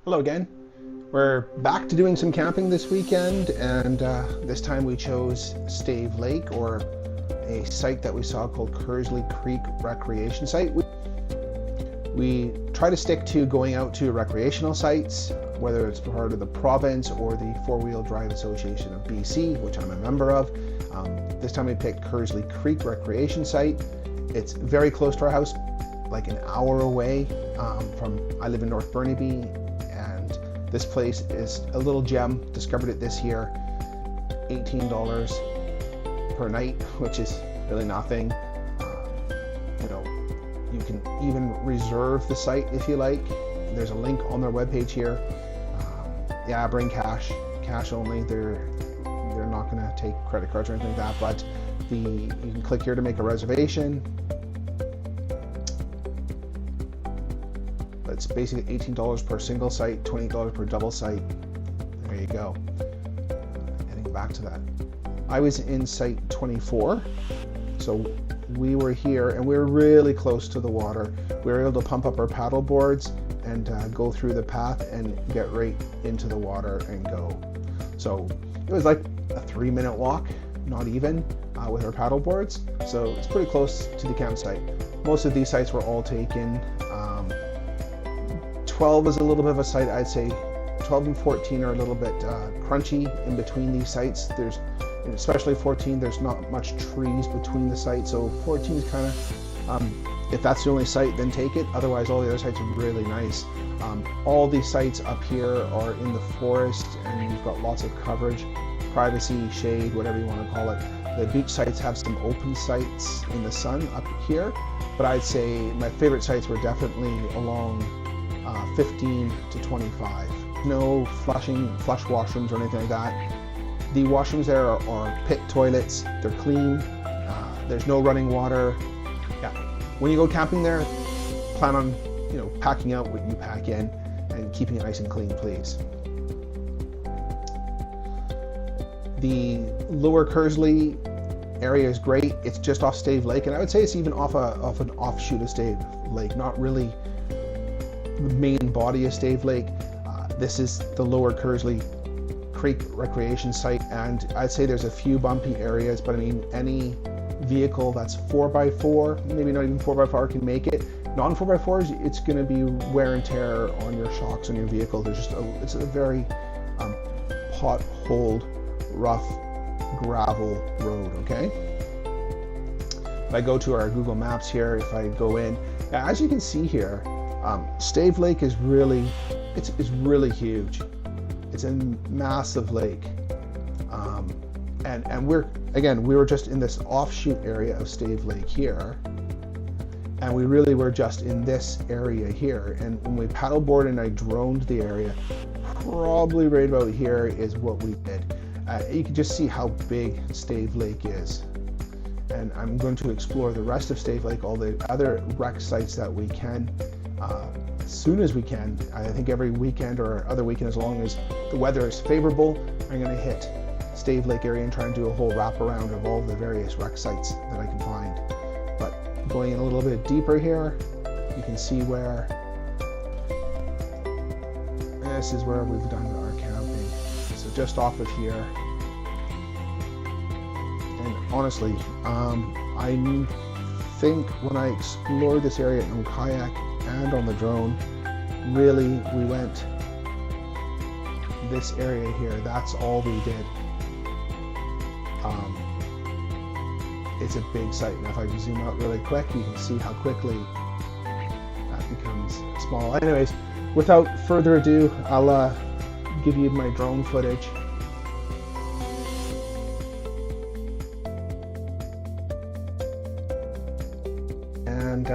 Hello again. We're back to doing some camping this weekend, and this time we chose Stave Lake, or a site that we saw called Kearsley Creek Recreation Site. We try to stick to going out to recreational sites, whether it's part of the province or the Four-Wheel Drive Association of BC, which I'm a member of. This time we picked Kearsley Creek Recreation Site. It's very close to our house, like an hour away I live in North Burnaby, and this place is a little gem. Discovered it this year. $18 per night, which is really nothing. You can even reserve the site if you like. There's a link on their webpage here. Yeah, bring cash only. They're not going to take credit cards or anything like that, but you can click here to make a reservation. It's basically $18 per single site, $20 per double site. There you go. Heading back to that. I was in site 24, so we were here and we were really close to the water. We were able to pump up our paddle boards and go through the path and get right into the water and go. So it was like a 3-minute walk, not even, with our paddle boards. So it's pretty close to the campsite. Most of these sites were all taken. 12 is a little bit of a site, I'd say. 12 and 14 are a little bit crunchy in between these sites. And especially 14, there's not much trees between the sites, so 14 is kind of, if that's the only site, then take it. Otherwise, all the other sites are really nice. All these sites up here are in the forest, and you've got lots of coverage, privacy, shade, whatever you want to call it. The beach sites have some open sites in the sun up here, but I'd say my favorite sites were definitely along 15 to 25. No flush washrooms or anything like that. The washrooms there are pit toilets. They're clean. There's no running water. Yeah. When you go camping there, plan on packing out what you pack in and keeping it nice and clean, please. The Lower Kearsley area is great. It's just off Stave Lake, and I would say it's even off an offshoot of Stave Lake, not really the main body of Stave Lake. This is the Lower Kearsley Creek Recreation Site, and I'd say there's a few bumpy areas, but I mean, any vehicle that's 4x4, maybe not even 4x4, can make it. Non-4x4s, it's going to be wear and tear on your shocks on your vehicle. It's a very potholed, rough gravel road. Okay. If I go to our Google Maps here, if I go in, as you can see here, Stave Lake is really, it's really huge. It's a massive lake, and we were just in this offshoot area of Stave Lake here, and we really were just in this area here. And when we paddleboard and I droned the area, probably right about here is what we did. You can just see how big Stave Lake is, and I'm going to explore the rest of Stave Lake, all the other rec sites that we can. As soon as we can. I think every weekend or other weekend, as long as the weather is favorable, I'm going to hit Stave Lake area and try and do a whole wraparound of all the various rec sites that I can find. But going in a little bit deeper here, you can see where this is where we've done our camping. So just off of here. And honestly, I think when I explored this area on kayak and on the drone, really we went this area here. That's all we did. It's a big site, and if I just zoom out really quick, you can see how quickly that becomes small. Anyways, without further ado, I'll give you my drone footage. And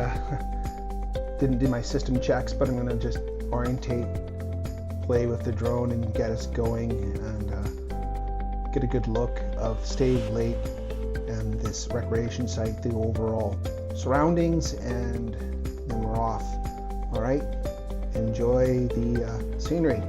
didn't do my system checks, but I'm going to just orientate, play with the drone and get us going, and get a good look of Stave Lake and this recreation site, the overall surroundings, and then we're off. All right, enjoy the scenery.